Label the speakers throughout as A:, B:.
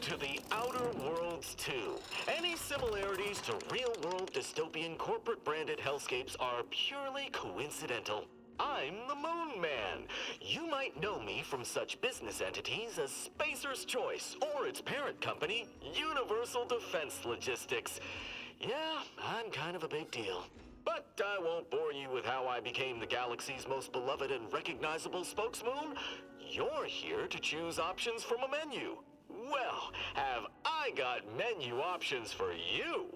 A: to the Outer Worlds 2. Any similarities to real-world dystopian corporate-branded hellscapes are purely coincidental. I'm the Moon Man. You might know me from such business entities as Spacer's Choice or its parent company, Universal Defense Logistics. Yeah, I'm kind of a big deal. But I won't bore you with how I became the galaxy's most beloved and recognizable spokesmoon. You're here to choose options from a menu. Well, have I got menu options for you?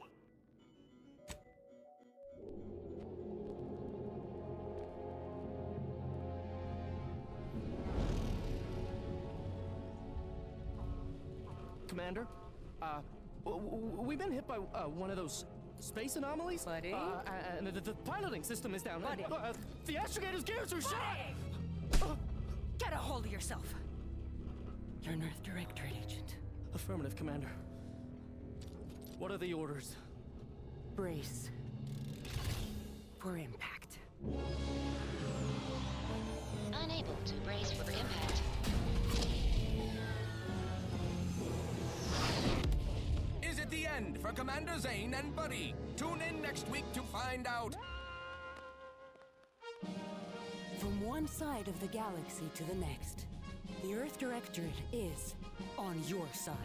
B: Commander, we've been hit by one of those space anomalies.
C: Buddy?
B: And the piloting system is down.
C: Buddy?
B: The astrogator's gears are shot!
C: Get a hold of yourself. You're an Earth Directorate agent.
B: Affirmative, Commander. What are the orders?
C: Brace for impact.
D: Unable to brace for impact.
E: Is it the end for Commander Zane and Buddy? Tune in next week to find out.
C: From one side of the galaxy to the next, the Earth Directorate is on your side.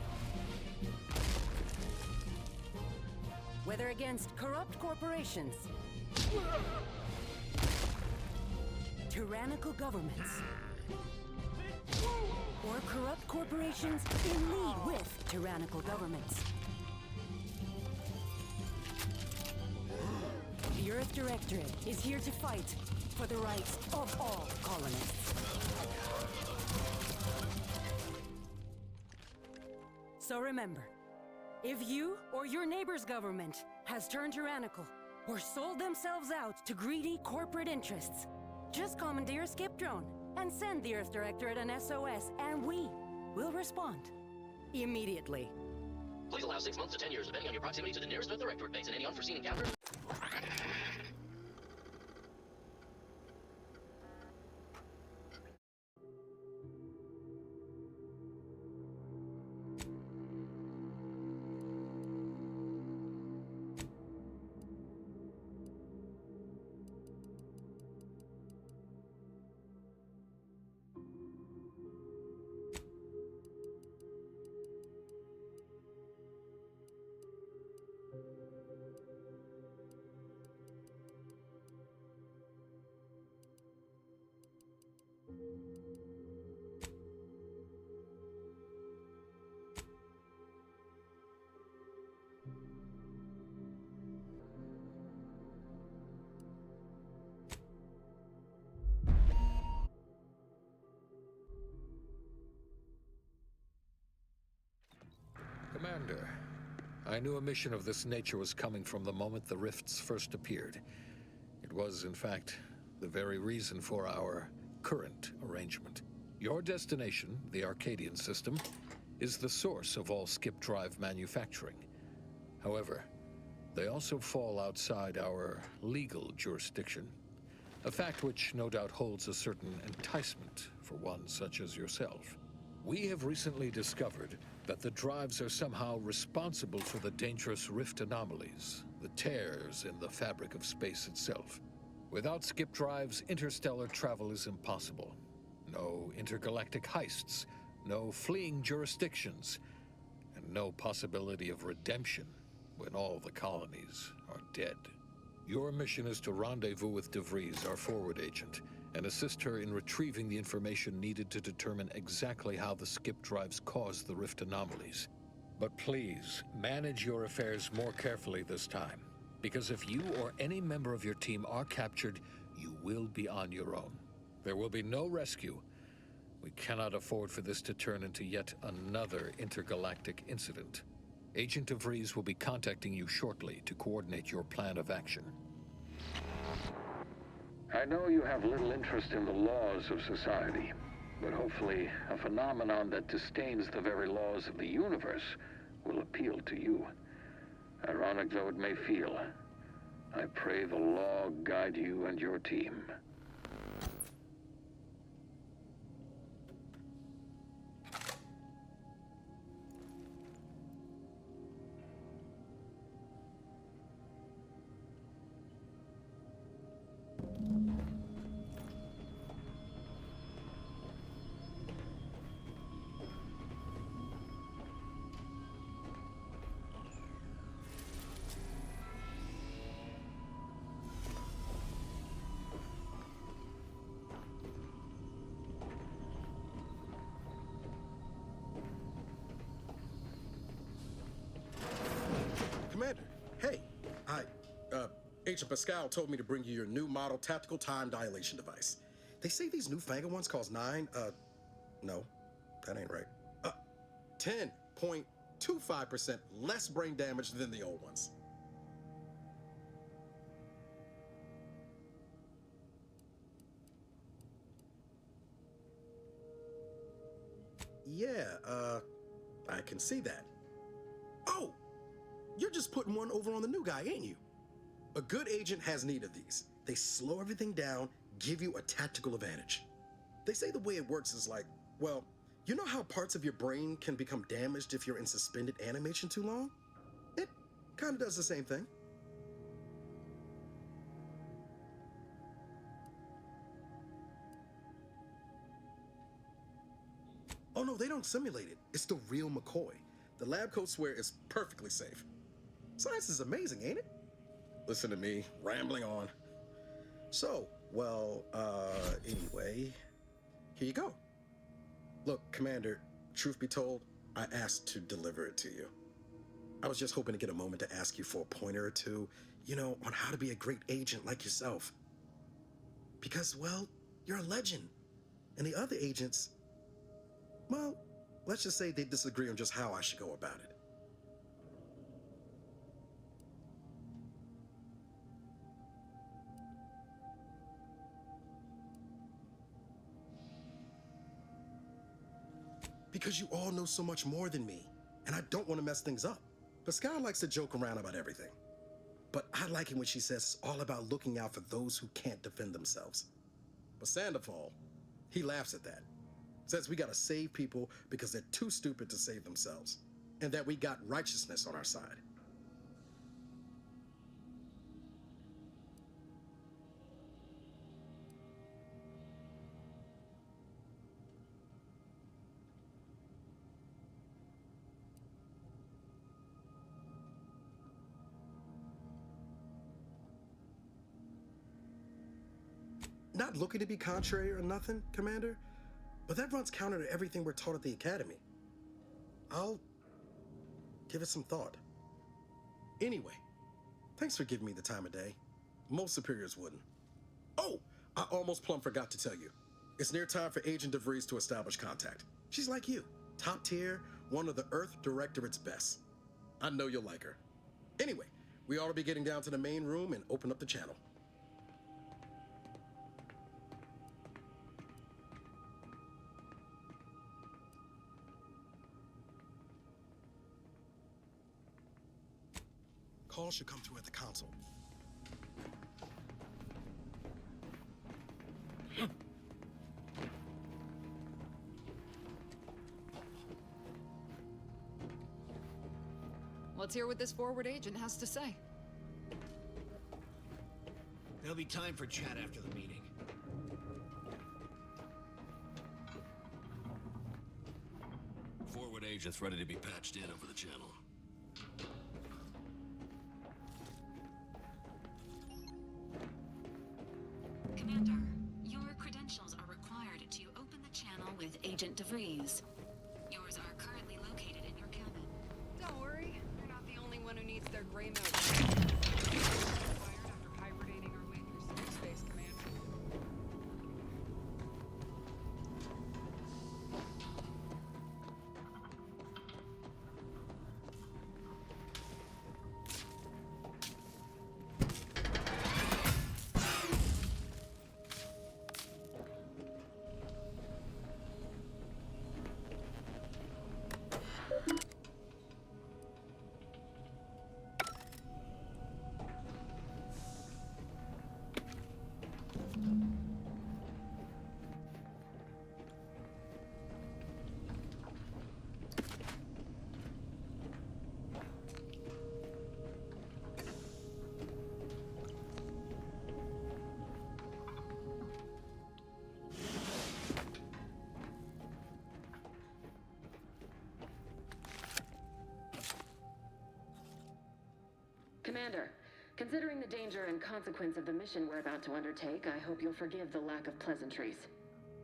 C: Whether against corrupt corporations, tyrannical governments, or corrupt corporations in league with tyrannical governments, the Earth Directorate is here to fight for the rights of all colonists. So remember, if you or your neighbor's government has turned tyrannical or sold themselves out to greedy corporate interests, just commandeer a skip drone and send the Earth Directorate an SOS, and we will respond immediately.
F: Please allow 6 months to 10 years, depending on your proximity to the nearest Earth Directorate base and any unforeseen encounters.
G: Commander, I knew a mission of this nature was coming from the moment the rifts first appeared. It was, in fact, the very reason for our current arrangement. Your destination, the Arcadian system, is the source of all skip drive manufacturing. However, they also fall outside our legal jurisdiction, a fact which no doubt holds a certain enticement for one such as yourself. We have recently discovered that the drives are somehow responsible for the dangerous rift anomalies, the tears in the fabric of space itself. Without skip drives, interstellar travel is impossible. No intergalactic heists, no fleeing jurisdictions, and no possibility of redemption when all the colonies are dead. Your mission is to rendezvous with DeVries, our forward agent, and assist her in retrieving the information needed to determine exactly how the skip drives cause the rift anomalies. But please, manage your affairs more carefully this time, because if you or any member of your team are captured, you will be on your own. There will be no rescue. We cannot afford for this to turn into yet another intergalactic incident. Agent DeVries will be contacting you shortly to coordinate your plan of action.
H: I know you have little interest in the laws of society, but hopefully a phenomenon that disdains the very laws of the universe will appeal to you. Ironic though it may feel, I pray the law guide you and your team.
I: Agent Pascal told me to bring you your new model tactical time dilation device. They say these newfangled ones cause no, that ain't right. 10.25% less brain damage than the old ones. Yeah, I can see that. Oh, you're just putting one over on the new guy, ain't you? A good agent has need of these. They slow everything down, give you a tactical advantage. They say the way it works is like, well, you know how parts of your brain can become damaged if you're in suspended animation too long? It kind of does the same thing. Oh no, they don't simulate it. It's the real McCoy. The lab coats swear it's perfectly safe. Science is amazing, ain't it? Listen to me, rambling on. So, well, anyway, here you go. Look, Commander, truth be told, I asked to deliver it to you. I was just hoping to get a moment to ask you for a pointer or two, you know, on how to be a great agent like yourself. Because, well, you're a legend. And the other agents, well, let's just say they disagree on just how I should go about it. Because you all know so much more than me, and I don't want to mess things up. Pascal likes to joke around about everything. But I like it when she says it's all about looking out for those who can't defend themselves. But Sandoval, he laughs at that. Says we gotta save people because they're too stupid to save themselves, and that we got righteousness on our side. Not looking to be contrary or nothing, Commander, but that runs counter to everything we're taught at the Academy. I'll give it some thought. Anyway, thanks for giving me the time of day. Most superiors wouldn't. Oh, I almost plumb forgot to tell you. It's near time for Agent DeVries to establish contact. She's like you, top tier, one of the Earth Directorate's best. I know you'll like her. Anyway, we ought to be getting down to the main room and open up the channel. Call should come through at the console.
J: Let's hear what this forward agent has to say.
K: There'll be time for chat after the meeting.
L: Forward agent's ready to be patched in over the channel.
M: Commander, your credentials are required to open the channel with Agent DeVries. Yours are currently located in your cabin.
J: Don't worry, you're not the only one who needs their gray mode. Fired after hibernating our way through space, Commander.
M: Commander, considering the danger and consequence of the mission we're about to undertake, I hope you'll forgive the lack of pleasantries.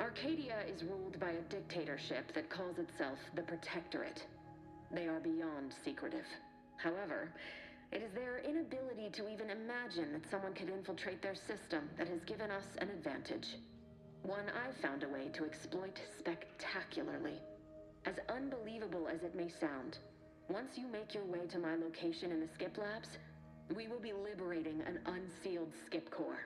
M: Arcadia is ruled by a dictatorship that calls itself the Protectorate. They are beyond secretive. However, It is their inability to even imagine that someone could infiltrate their system that has given us an advantage. One I've found a way to exploit spectacularly. As unbelievable as it may sound, once you make your way to my location in the skip labs, we will be liberating an unsealed skip core.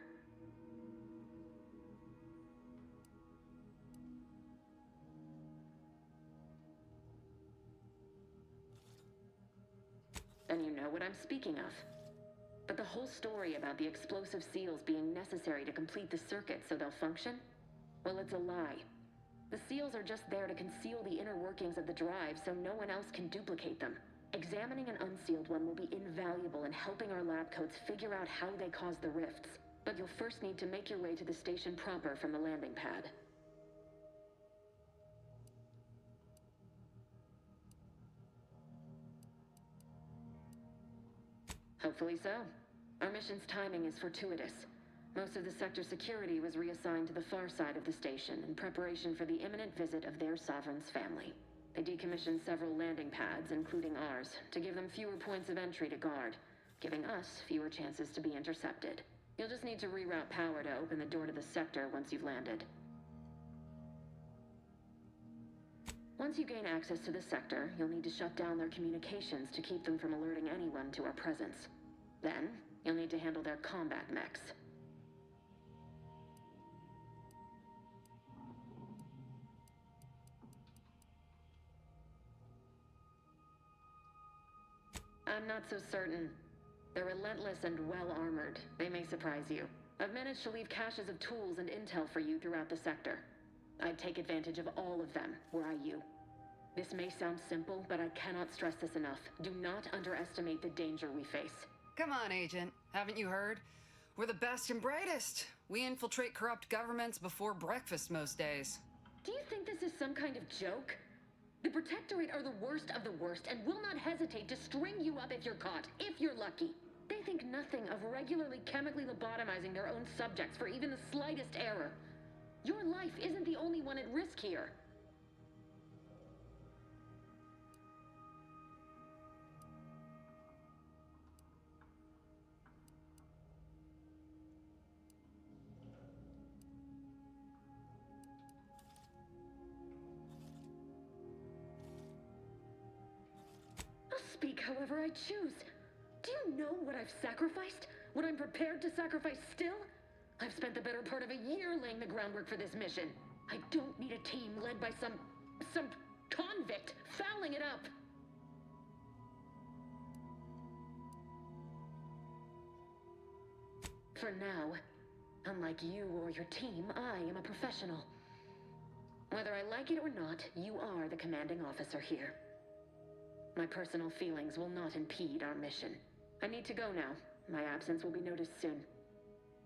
M: And you know what I'm speaking of. But the whole story about the explosive seals being necessary to complete the circuit so they'll function? Well, it's a lie. The seals are just there to conceal the inner workings of the drive so no one else can duplicate them. Examining an unsealed one will be invaluable in helping our lab coats figure out how they cause the rifts. But you'll first need to make your way to the station proper from the landing pad. Hopefully so. Our mission's timing is fortuitous. Most of the sector security was reassigned to the far side of the station in preparation for the imminent visit of their sovereign's family. They decommissioned several landing pads, including ours, to give them fewer points of entry to guard, giving us fewer chances to be intercepted. You'll just need to reroute power to open the door to the sector once you've landed. Once you gain access to the sector, you'll need to shut down their communications to keep them from alerting anyone to our presence. Then, you'll need to handle their combat mechs. I'm not so certain. They're relentless and well-armored. They may surprise you. I've managed to leave caches of tools and intel for you throughout the sector. I'd take advantage of all of them, were I you. This may sound simple, but I cannot stress this enough. Do not underestimate the danger we face.
J: Come on, Agent. Haven't you heard? We're the best and brightest. We infiltrate corrupt governments before breakfast most days.
M: Do you think this is some kind of joke? The Protectorate are the worst of the worst and will not hesitate to string you up if you're caught, if you're lucky. They think nothing of regularly chemically lobotomizing their own subjects for even the slightest error. Your life isn't the only one at risk here. Speak however I choose. Do you know what I've sacrificed? What I'm prepared to sacrifice still? I've spent the better part of a year laying the groundwork for this mission. I don't need a team led by some convict fouling it up. For now, unlike you or your team, I am a professional. Whether I like it or not, you are the commanding officer here. My personal feelings will not impede our mission. I need to go now. My absence will be noticed soon.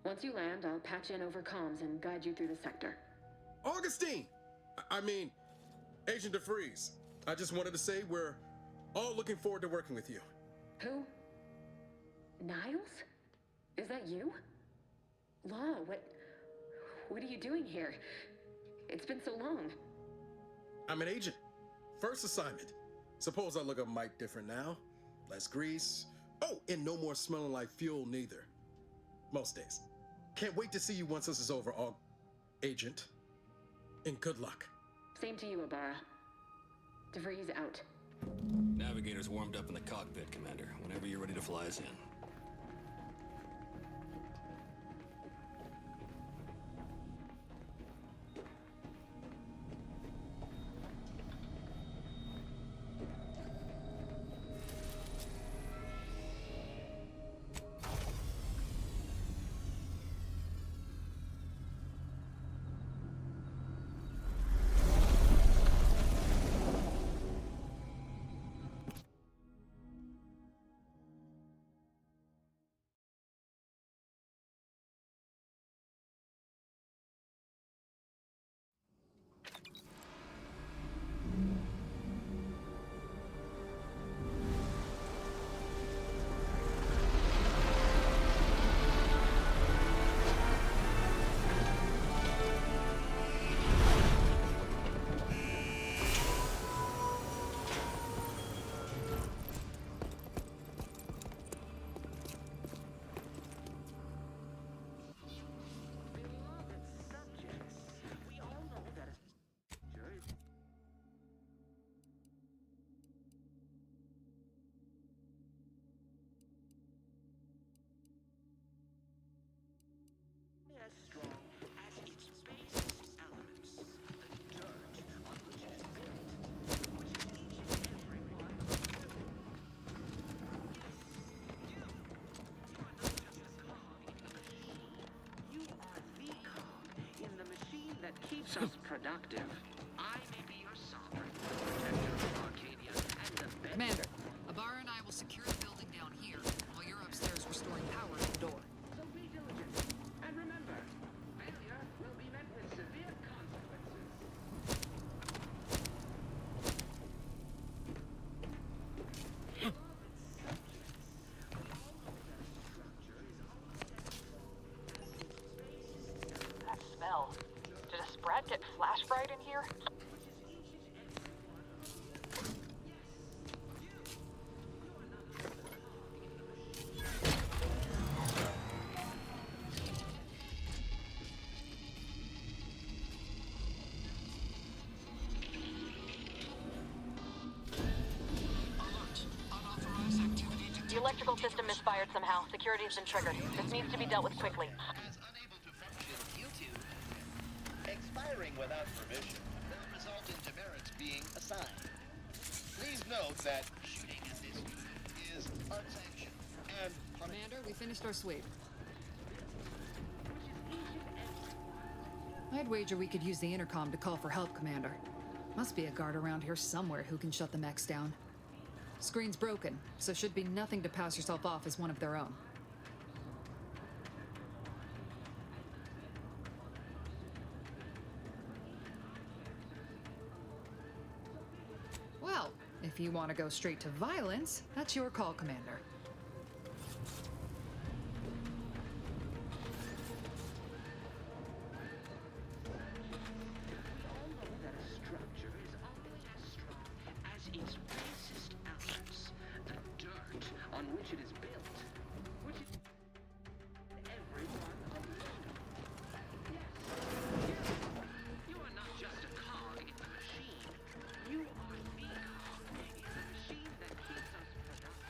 M: Once you land, I'll patch in over comms and guide you through the sector.
I: Augustine! I mean, Agent DeFreeze. I just wanted to say we're all looking forward to working with you.
M: Who? Niles? Is that you? Law, what are you doing here? It's been so long.
I: I'm an agent. First assignment. Suppose I look a mite different now. Less grease. Oh, and no more smelling like fuel neither. Most days. Can't wait to see you once this is over, Agent. And good luck.
M: Same to you, Ibarra. DeVries out.
L: Navigator's warmed up in the cockpit, Commander. Whenever you're ready to fly us in.
N: keeps us productive, I may be your sovereign, protector of Arcadia, and the best.
J: Commander, Abara and I will secure the building down here while you're upstairs restoring power to the door.
N: So be diligent, and remember, failure will be met with severe consequences.
O: That smell. Did a Sprat get flash fried in here? The electrical system misfired somehow. Security has been triggered. This needs to be dealt with quickly.
P: As unable to function due to expiring without permission will result in demerits being assigned. Please note that shooting at this unit is unsanctioned and
J: Commander, we finished our sweep. I'd wager we could use the intercom to call for help, Commander. Must be a guard around here somewhere who can shut the mechs down. Screen's broken, so should be nothing to pass yourself off as one of their own. Well, if you want to go straight to violence, that's your call, Commander.
N: On which it is built, which is everyone alone. Yes, you are not just a cog in the machine. You are the cog in the machine that keeps us productive.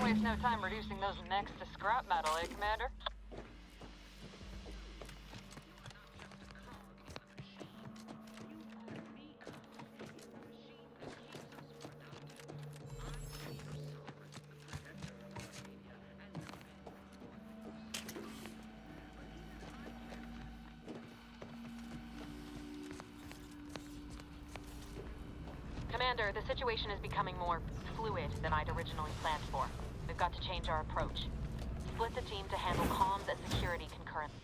O: Waste no time reducing those mechs to scrap metal, eh, Commander? Commander, the situation is becoming more fluid than I'd originally planned for. We've got to change our approach. Split the team to handle comms and security concurrently.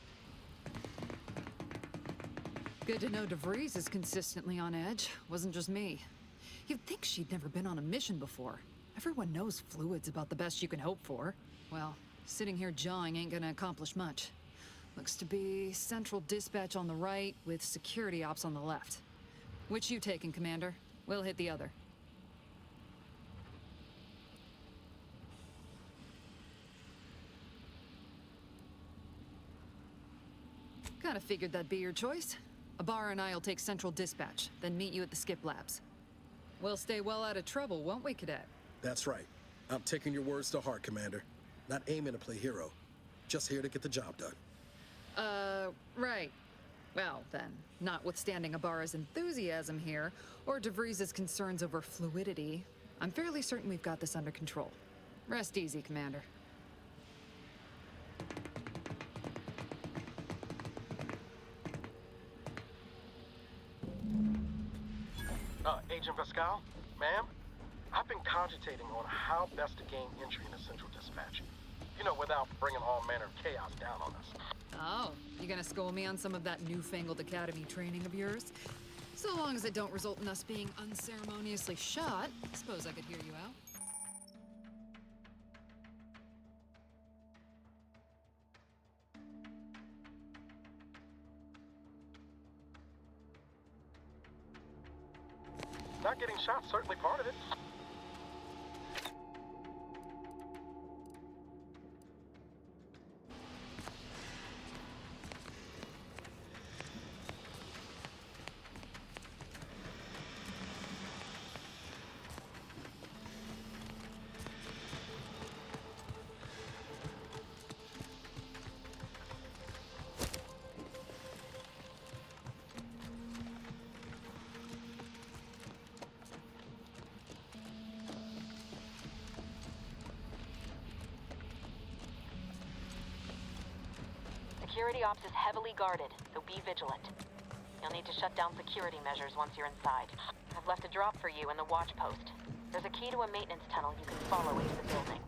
J: Good to know DeVries is consistently on edge. Wasn't just me. You'd think she'd never been on a mission before. Everyone knows fluid's about the best you can hope for. Well, sitting here jawing ain't gonna accomplish much. Looks to be central dispatch on the right with security ops on the left. Which you taking, Commander? We'll hit the other. Kinda figured that'd be your choice. Abara and I'll take central dispatch, then meet you at the skip labs. We'll stay well out of trouble, won't we, Cadet?
I: That's right. I'm taking your words to heart, Commander. Not aiming to play hero. Just here to get the job done.
J: Right. Well, then, notwithstanding Abara's enthusiasm here, or DeVries' concerns over fluidity, I'm fairly certain we've got this under control. Rest easy, Commander.
Q: Agent Pascal, ma'am, I've been cogitating on how best to gain entry into Central Dispatch. You know, without bringing all manner of chaos down on us.
J: Oh, you gonna school me on some of that newfangled academy training of yours? So long as it don't result in us being unceremoniously shot, suppose I could hear you out.
Q: Not getting shot, certainly part of it.
O: security ops is heavily guarded, so be vigilant. You'll need to shut down security measures once you're inside. I've left a drop for you in the watch post. There's a key to a maintenance tunnel you can follow into the building.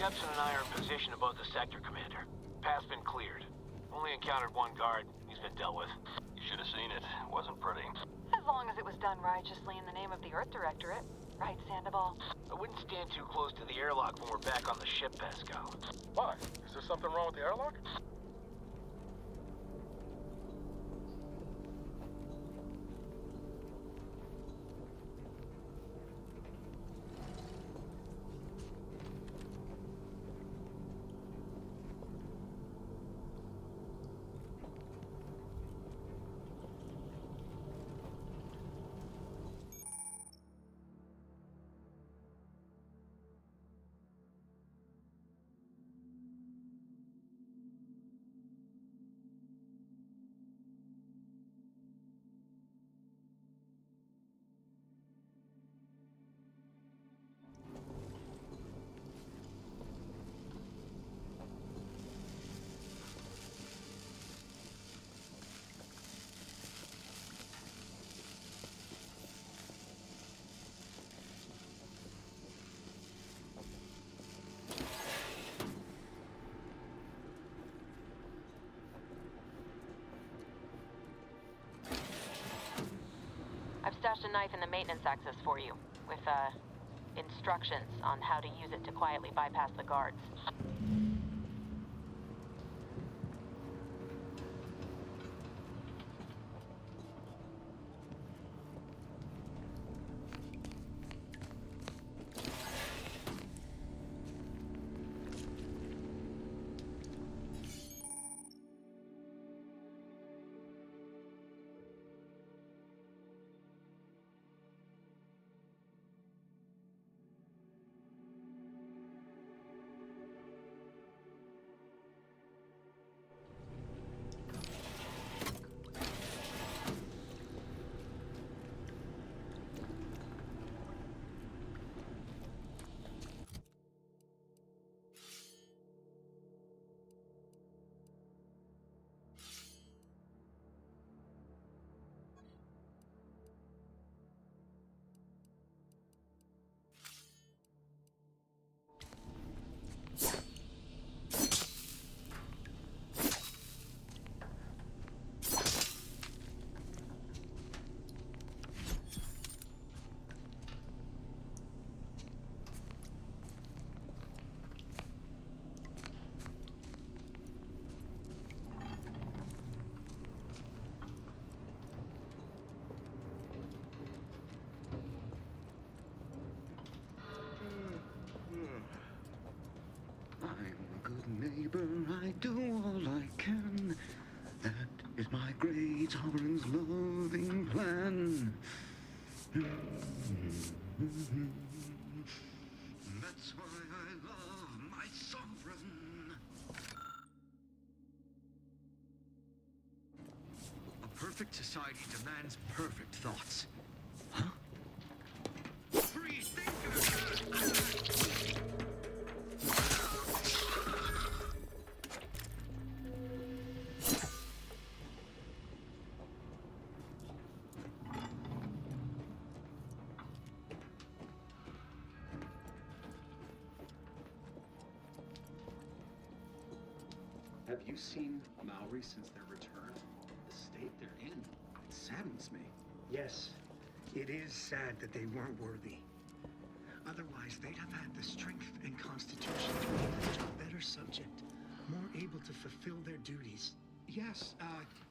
R: Jepson and I are in position above the sector, Commander. Path's been cleared. Only encountered one guard. He's been dealt with.
L: You should have seen it. Wasn't pretty.
O: As long as it was done righteously in the name of the Earth Directorate. Right, Sandoval?
R: I wouldn't stand too close to the airlock when we're back on the ship, Pascal.
Q: Why? Is there something wrong with the airlock?
O: I've stashed a knife in the maintenance access for you, with, instructions on how to use it to quietly bypass the guards.
S: Neighbor, I do all I can. That is my great sovereign's loving plan. That's why I love my sovereign. A perfect society demands perfect thoughts. Huh? Free thinkers!
T: Have you seen Maori since their return? The state they're in, it saddens me.
U: Yes, it is sad that they weren't worthy. Otherwise, they'd have had the strength and constitution to make them a better subject, more able to fulfill their duties.
T: Yes,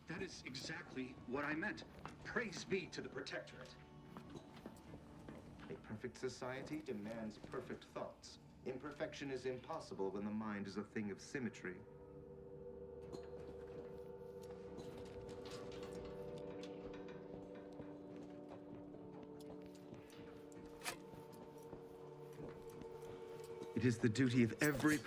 T: that is exactly what I meant. Praise be to the Protectorate.
V: A perfect society demands perfect thoughts. Imperfection is impossible when the mind is a thing of symmetry. It is the duty of every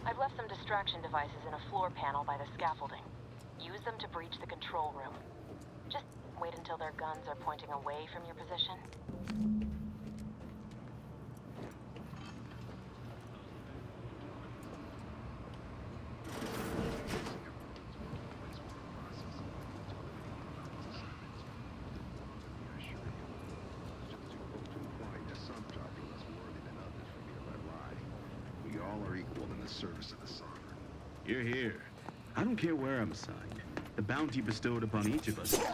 O: I've left some distraction devices in a floor panel by the scaffolding. Use them to breach the control room. Just wait until their guns are pointing away from your position.
W: We all are equal in the service of the Sovereign. You're here. I don't care where I'm assigned. The bounty bestowed upon each of us. Never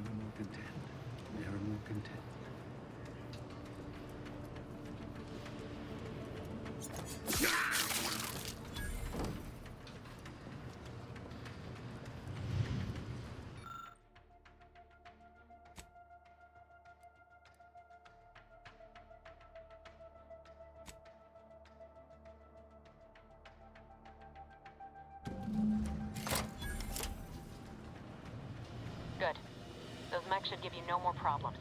W: more content. Never more content.
O: Good. Those mechs should give you no more problems.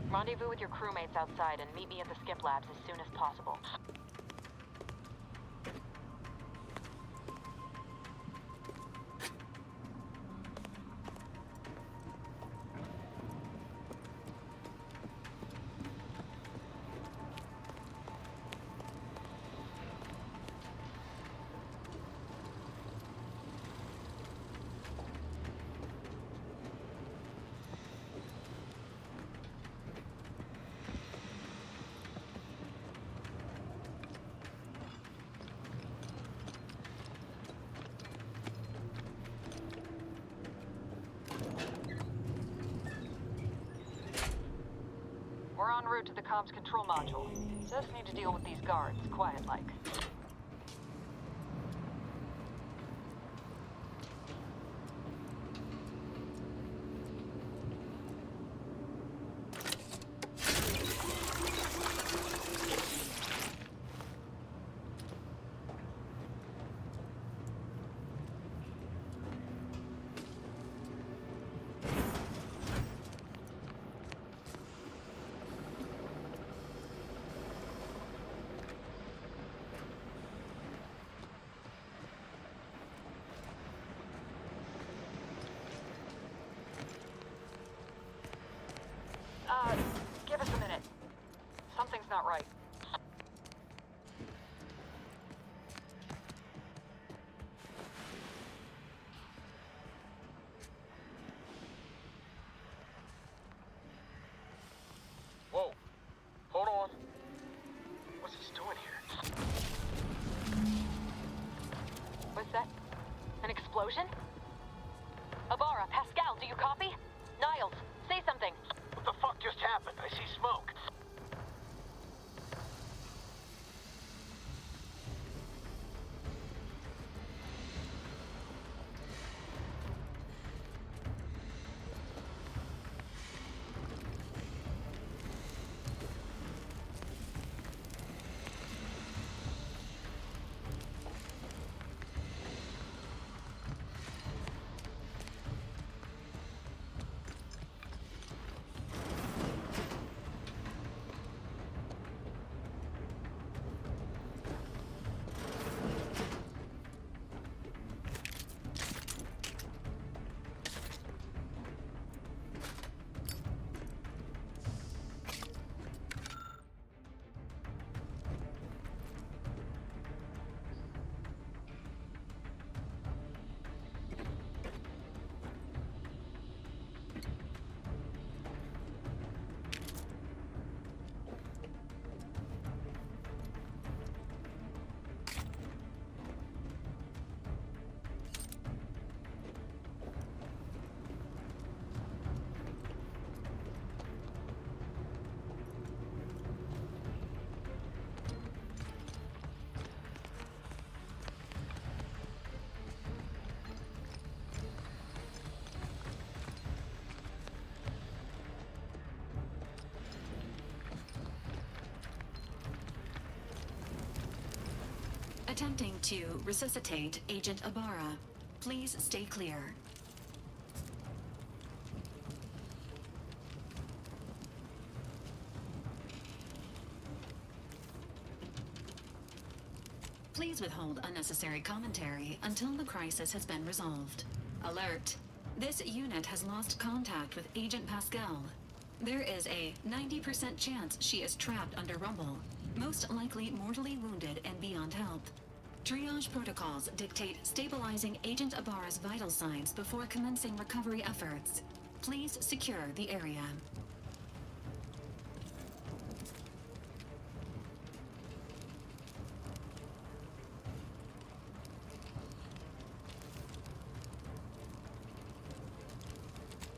O: Rendezvous with your crewmates outside and meet me at the skip labs as soon as possible. We're en route to the comms control module. Just need to deal with these guards, quiet-like. Give us a minute. Something's not right.
Q: Whoa. Hold on. What's he doing here?
O: What's that? An explosion? Abara, Pascal, do you copy? Niles, say something.
R: What the fuck just happened? I see smoke.
A: Attempting to resuscitate Agent Abara. Please stay clear. Please withhold unnecessary commentary until the crisis has been resolved. Alert. This unit has lost contact with Agent Pascal. There is a 90% chance she is trapped under rubble, most likely mortally wounded and beyond help. Triage protocols dictate stabilizing Agent Abara's vital signs before commencing recovery efforts. Please secure the area.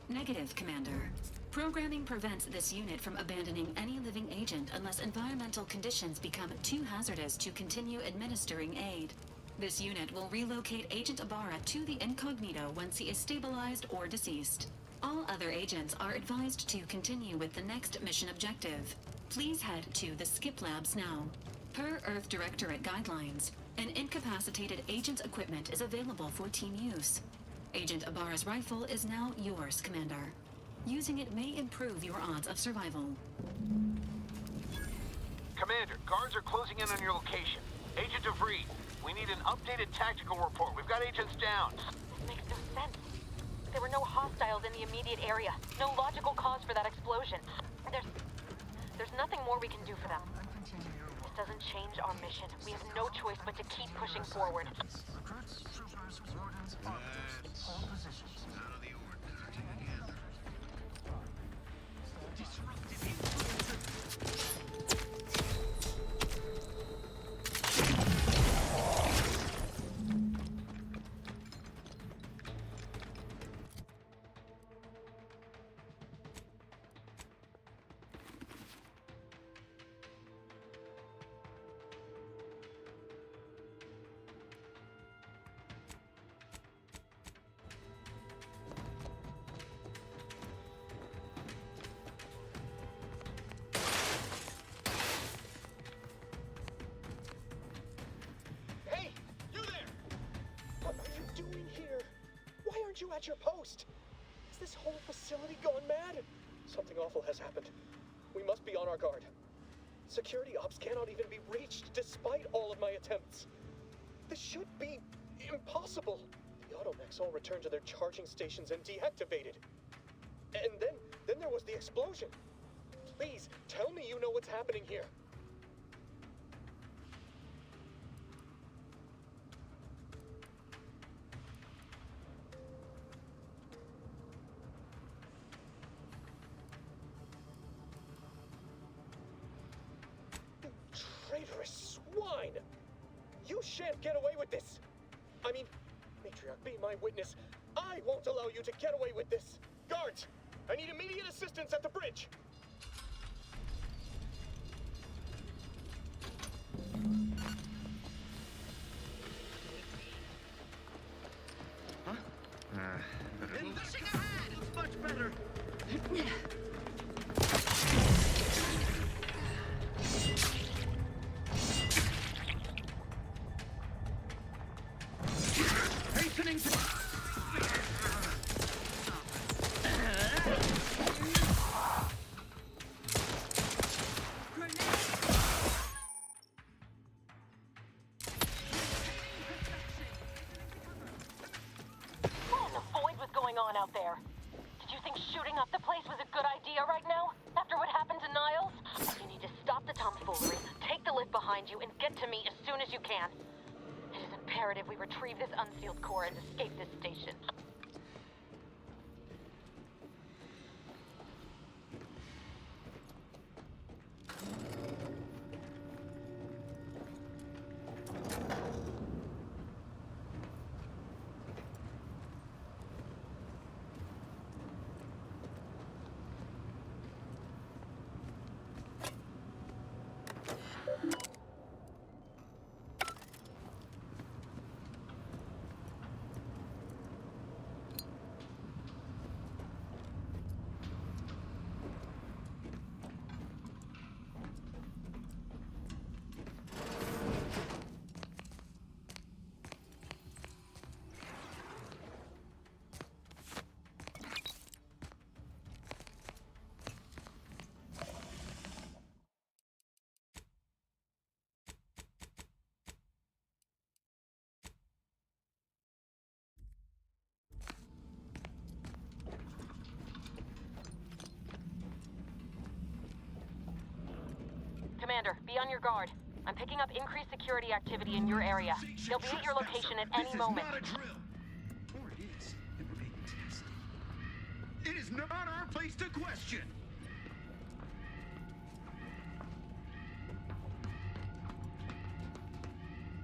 A: Negative, Commander. Programming prevents this unit from abandoning any living agent unless environmental conditions become too hazardous to continue administering aid. This unit will relocate Agent Abara to the incognito once he is stabilized or deceased. All other agents are advised to continue with the next mission objective. Please head to the Skip Labs now. Per Earth Directorate guidelines, an incapacitated agent's equipment is available for team use. Agent Abara's rifle is now yours, Commander. Using it may improve your odds of survival.
R: Commander, guards are closing in on your location. Agent DeVries, we need an updated tactical report. We've got agents down.
O: This makes no sense. There were no hostiles in the immediate area. No logical cause for that explosion. There's nothing more we can do for them. This doesn't change our mission. We have no choice but to keep pushing forward.
N: Recruits, troopers, wardens, officers, all positions. Out of the ordinary again.
B: you at your post. Is this whole facility gone mad? Something awful has happened. We must be on our guard. Security ops cannot even be reached despite all of my attempts. This should be impossible. The automechs all returned to their charging stations and deactivated. And then there was the explosion. Please, tell me you know what's happening here. You traitorous swine! You shan't get away with this! I mean, Matriarch, be my witness. I won't allow you to get away with this! Guards! I need immediate assistance at the bridge!
N: Pushing ahead! Much better! Hastening to...
O: What in the void was going on out there? Did you think shooting up the place was a good idea right now? After what happened to Niles? You need to stop the tomfoolery, take the lift behind you, and get to me as soon as you can. It is imperative we retrieve this unsealed core and escape this station. Commander, be on your guard. I'm picking up increased security activity in your area. They'll be at your location at any moment.
W: Or it is, and we're being tested. It is not our place to question.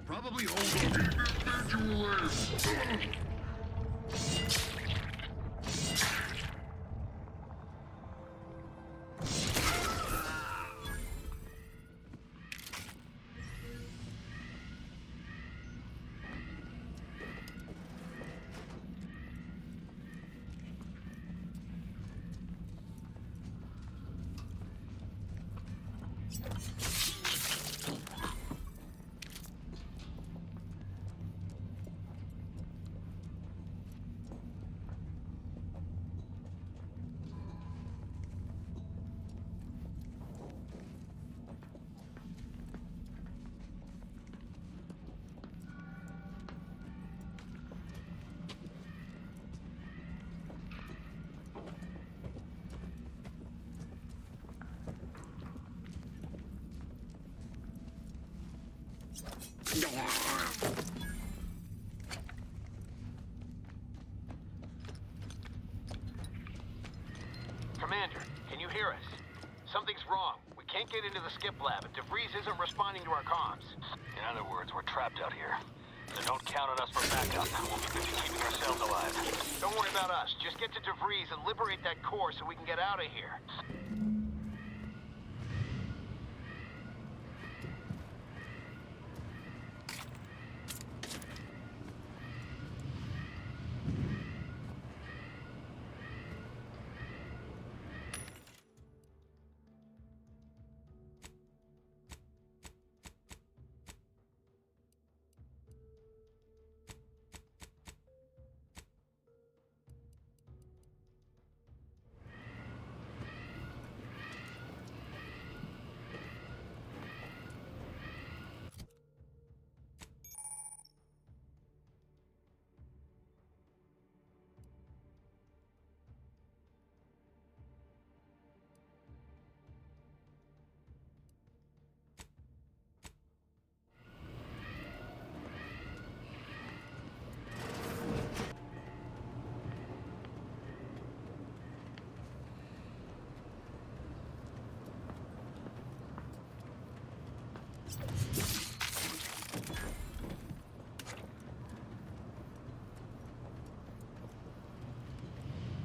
W: Probably hold individualists.
R: Commander, can you hear us? Something's wrong. We can't get into the skip lab, and DeVries isn't responding to our comms.
L: In other words, we're trapped out here. So don't count on us for backup. We'll be busy keeping ourselves alive.
R: Don't worry about us. Just get to DeVries and liberate that core so we can get out of here.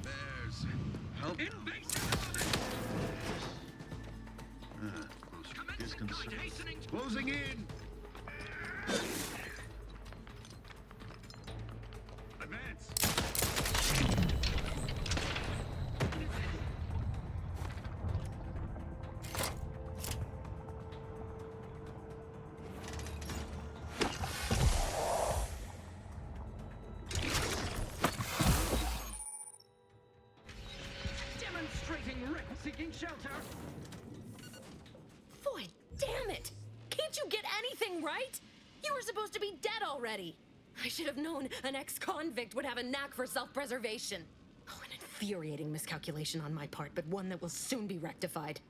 W: Bears, help. Most disconcerting. Closing in. Advance.
N: Demonstrating wreck-seeking shelter.
O: Boy, damn it! Can't you get anything right? You were supposed to be dead already. I should have known an ex-convict would have a knack for self-preservation. Oh, an infuriating miscalculation on my part, but one that will soon be rectified.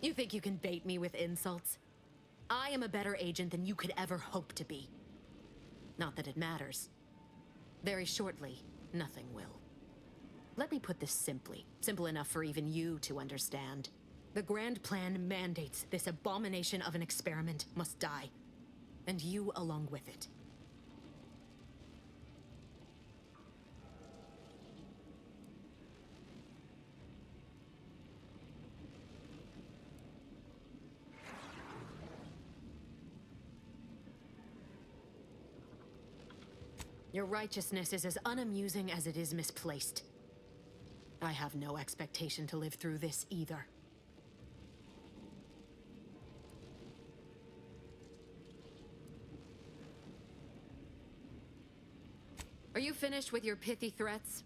O: You think you can bait me with insults? I am a better agent than you could ever hope to be. Not that it matters. Very shortly, nothing will. Let me put this simply. Simple enough for even you to understand. The grand plan mandates this abomination of an experiment must die. And you along with it. Your righteousness is as unamusing as it is misplaced. I have no expectation to live through this either. Are you finished with your pithy threats?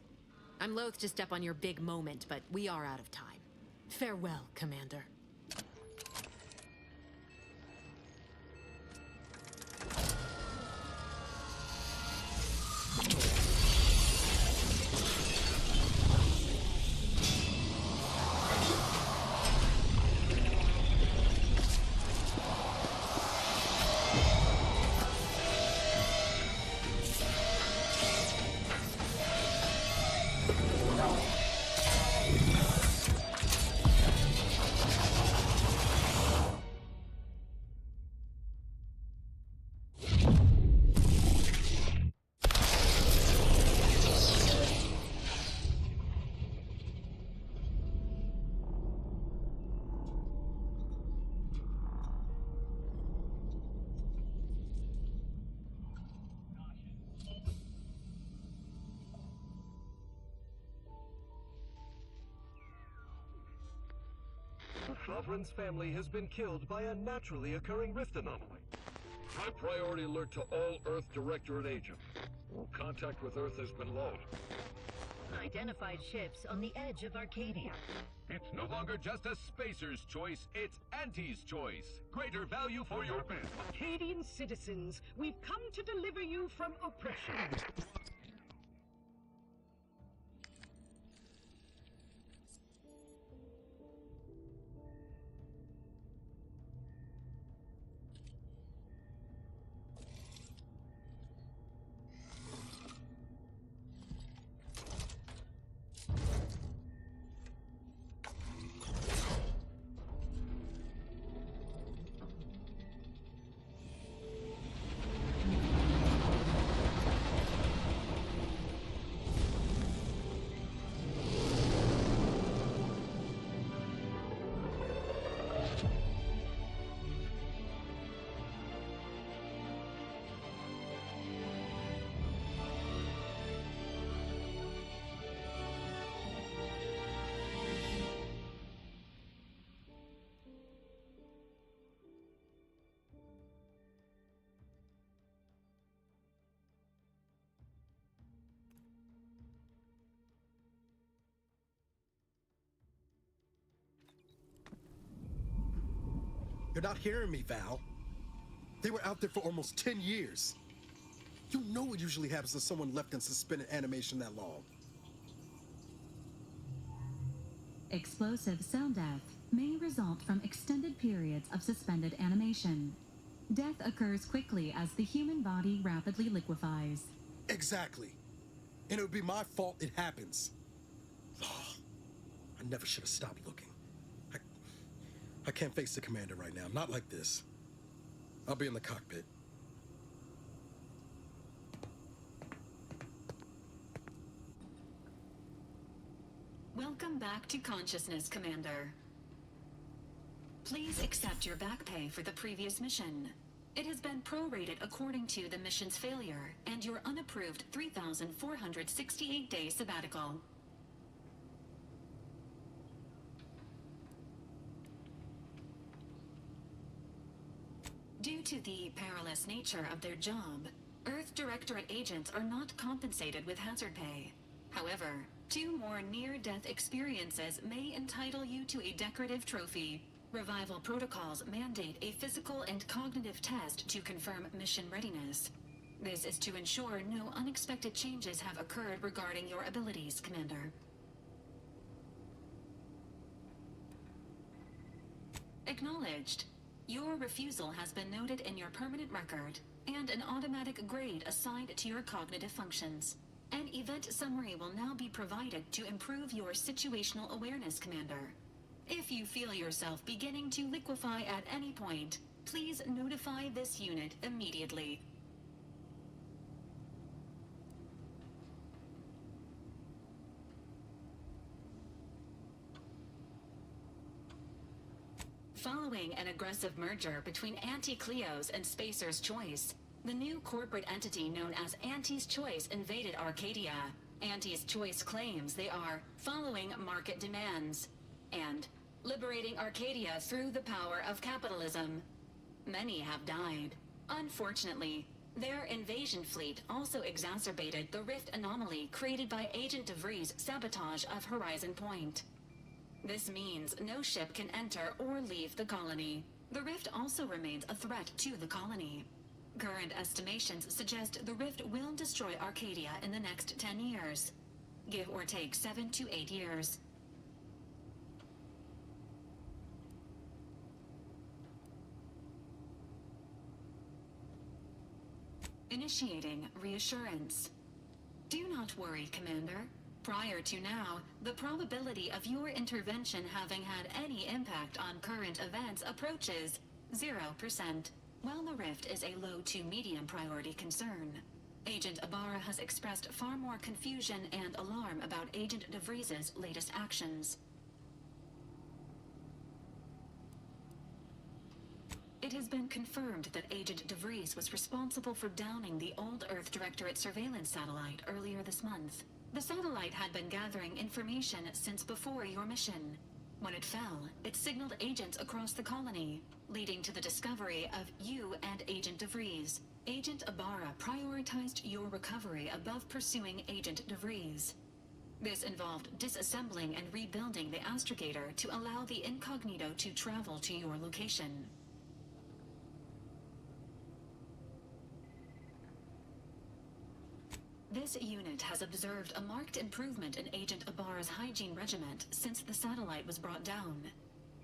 O: I'm loath to step on your big moment, but we are out of time. Farewell, Commander.
C: The Sovereign's family has been killed by a naturally occurring rift anomaly. High priority alert to all Earth Directorate agents. Contact with Earth has been lost.
D: Identified ships on the edge of Arcadia.
C: It's no longer just a spacer's choice, it's Auntie's choice. Greater value for your bid.
N: Arcadian citizens, we've come to deliver you from oppression.
I: You're not hearing me, Val. They were out there for almost 10 years. You know what usually happens to someone left in suspended animation that long.
A: Explosive cell death may result from extended periods of suspended animation. Death occurs quickly as the human body rapidly liquefies.
I: Exactly. And it would be my fault it happens. Oh, I never should have stopped looking. I can't face the commander right now, not like this. I'll be in the cockpit.
A: Welcome back to consciousness, Commander. Please accept your back pay for the previous mission. It has been prorated according to the mission's failure and your unapproved 3,468-day sabbatical. Due to the perilous nature of their job, Earth Directorate agents are not compensated with hazard pay. However, 2 more near-death experiences may entitle you to a decorative trophy. Revival protocols mandate a physical and cognitive test to confirm mission readiness. This is to ensure no unexpected changes have occurred regarding your abilities, Commander. Acknowledged. Your refusal has been noted in your permanent record, and an automatic grade assigned to your cognitive functions. An event summary will now be provided to improve your situational awareness, Commander. If you feel yourself beginning to liquefy at any point, please notify this unit immediately. Following an aggressive merger between Anti-Cleo's and Spacer's Choice, the new corporate entity known as Anti's Choice invaded Arcadia. Anti's Choice claims they are following market demands and liberating Arcadia through the power of capitalism. Many have died. Unfortunately, their invasion fleet also exacerbated the rift anomaly created by Agent DeVries' sabotage of Horizon Point. This means no ship can enter or leave the colony. The rift also remains a threat to the colony. Current estimations suggest the rift will destroy Arcadia in the next 10 years. Give or take 7 to 8 years. Initiating reassurance. Do not worry, Commander. Prior to now, the probability of your intervention having had any impact on current events approaches 0%. While the rift is a low to medium priority concern, Agent Ibarra has expressed far more confusion and alarm about Agent DeVries' latest actions. It has been confirmed that Agent DeVries was responsible for downing the old Earth Directorate surveillance satellite earlier this month. The satellite had been gathering information since before your mission. When it fell, it signaled agents across the colony, leading to the discovery of you and Agent DeVries. Agent Ibarra prioritized your recovery above pursuing Agent DeVries. This involved disassembling and rebuilding the astrogator to allow the incognito to travel to your location. This unit has observed a marked improvement in Agent Ibarra's hygiene regiment since the satellite was brought down.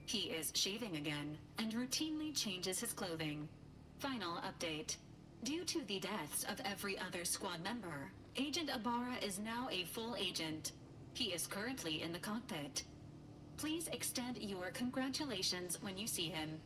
A: He is shaving again and routinely changes his clothing. Final update. Due to the deaths of every other squad member, Agent Ibarra is now a full agent. He is currently in the cockpit. Please extend your congratulations when you see him.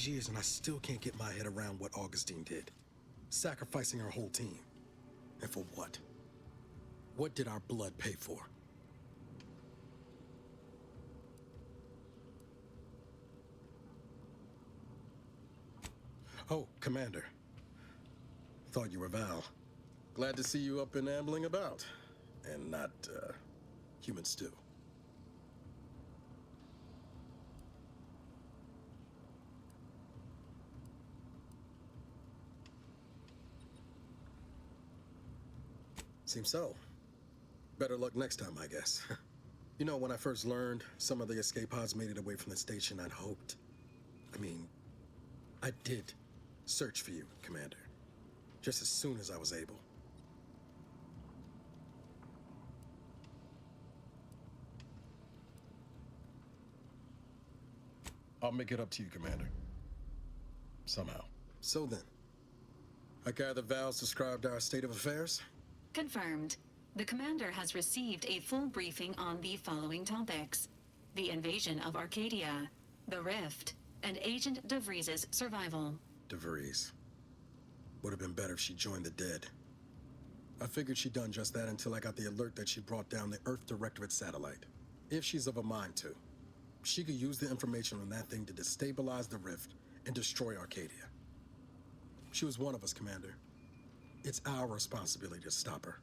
I: these years and I still can't get my head around what Augustine did. Sacrificing our whole team. And for what? What did our blood pay for? Oh, Commander. Thought you were Val. Glad to see you up and ambling about. And not, human stew. Seems so. Better luck next time, I guess. You know, when I first learned some of the escape pods made it away from the station, I'd hoped. I did search for you, Commander. Just as soon as I was able. I'll make it up to you, Commander. Somehow. So then, I gather Val's described our state of affairs?
A: Confirmed. The commander has received a full briefing on the following topics: the invasion of Arcadia, the Rift, and Agent DeVries' survival.
I: DeVries. Would have been better if she joined the dead. I figured she'd done just that until I got the alert that she brought down the Earth Directorate satellite. If she's of a mind to, she could use the information on that thing to destabilize the Rift and destroy Arcadia. She was one of us, Commander. It's our responsibility to stop her.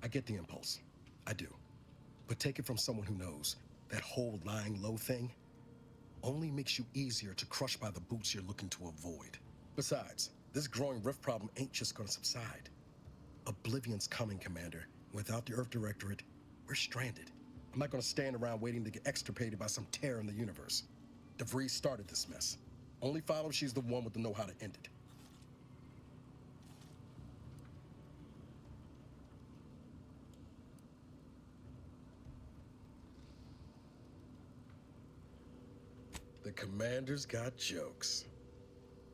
I: I get the impulse. I do. But take it from someone who knows that whole lying low thing only makes you easier to crush by the boots you're looking to avoid. Besides, this growing rift problem ain't just gonna subside. Oblivion's coming, Commander. Without the Earth Directorate, we're stranded. I'm not gonna stand around waiting to get extirpated by some tear in the universe. DeVries started this mess. Only follow if she's the one with the know-how to end it. The Commander's got jokes.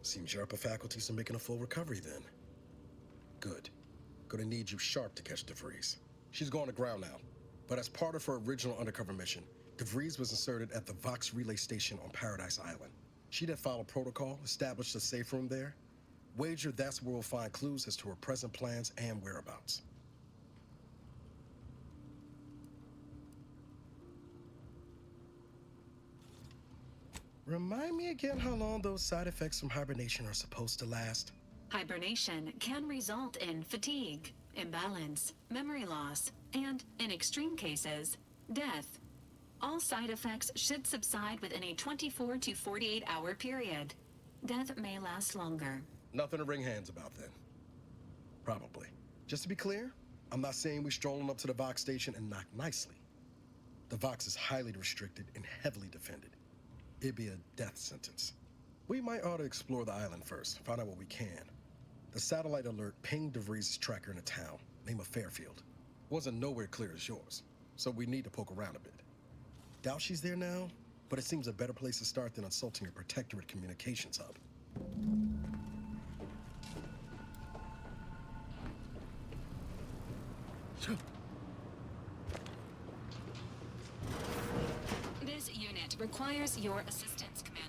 I: Seems your upper faculties are making a full recovery then. Good. Gonna need you sharp to catch DeVries. She's going to ground now. But as part of her original undercover mission, DeVries was inserted at the Vox relay station on Paradise Island. She'd have followed protocol, established a safe room there. Wager that's where we'll find clues as to her present plans and whereabouts. Remind me again how long those side effects from hibernation are supposed to last?
A: Hibernation can result in fatigue, imbalance, memory loss, and, in extreme cases, death. All side effects should subside within a 24 to 48 hour period. Death may last longer.
I: Nothing to wring hands about then. Probably. Just to be clear, I'm not saying we strolling up to the Vox station and knock nicely. The Vox is highly restricted and heavily defended. It'd be a death sentence. We might ought to explore the island first, find out what we can. The satellite alert pinged DeVries' tracker in a town, name of Fairfield. Wasn't nowhere clear as yours, so we need to poke around a bit. Doubt she's there now, but it seems a better place to start than insulting your Protectorate communications hub.
A: This unit requires your assistance, Commander.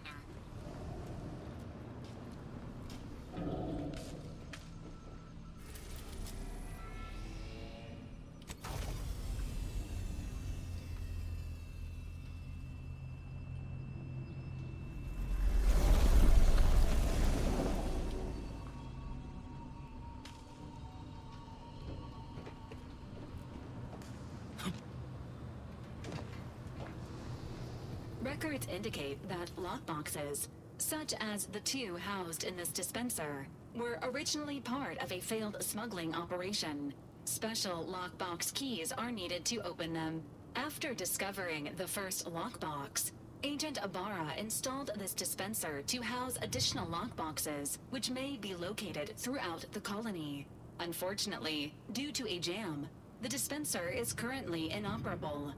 A: Records indicate that lockboxes, such as the two housed in this dispenser, were originally part of a failed smuggling operation. Special lockbox keys are needed to open them. After discovering the first lockbox, Agent Ibarra installed this dispenser to house additional lockboxes, which may be located throughout the colony. Unfortunately, due to a jam, the dispenser is currently inoperable.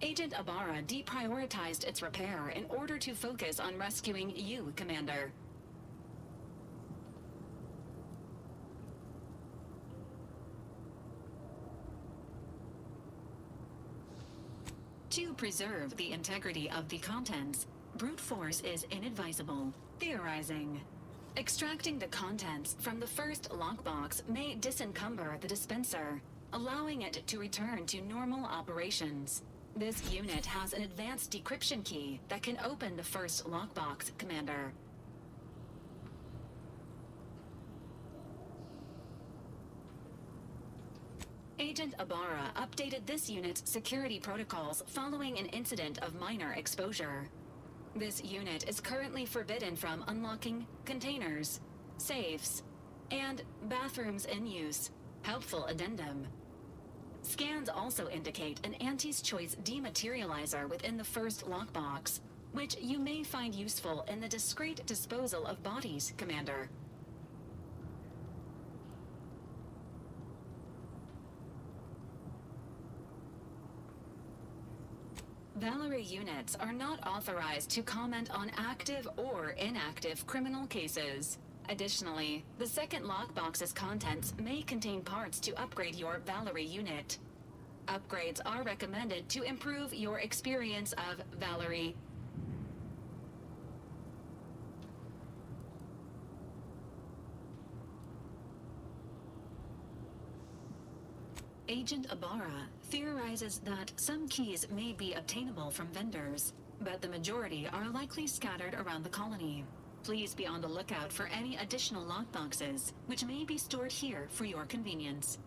A: Agent Ibarra deprioritized its repair in order to focus on rescuing you, Commander. To preserve the integrity of the contents, brute force is inadvisable. Theorizing. Extracting the contents from the first lockbox may disencumber the dispenser, allowing it to return to normal operations. This unit has an advanced decryption key that can open the first lockbox, Commander. Agent Ibarra updated this unit's security protocols following an incident of minor exposure. This unit is currently forbidden from unlocking containers, safes, and bathrooms in use. Helpful addendum. Scans also indicate an Anti's Choice dematerializer within the first lockbox, which you may find useful in the discreet disposal of bodies, Commander. Valerie units are not authorized to comment on active or inactive criminal cases. Additionally, the second lockbox's contents may contain parts to upgrade your Valerie unit. Upgrades are recommended to improve your experience of Valerie. Agent Ibarra theorizes that some keys may be obtainable from vendors, but the majority are likely scattered around the colony. Please be on the lookout for any additional lockboxes, which may be stored here for your convenience.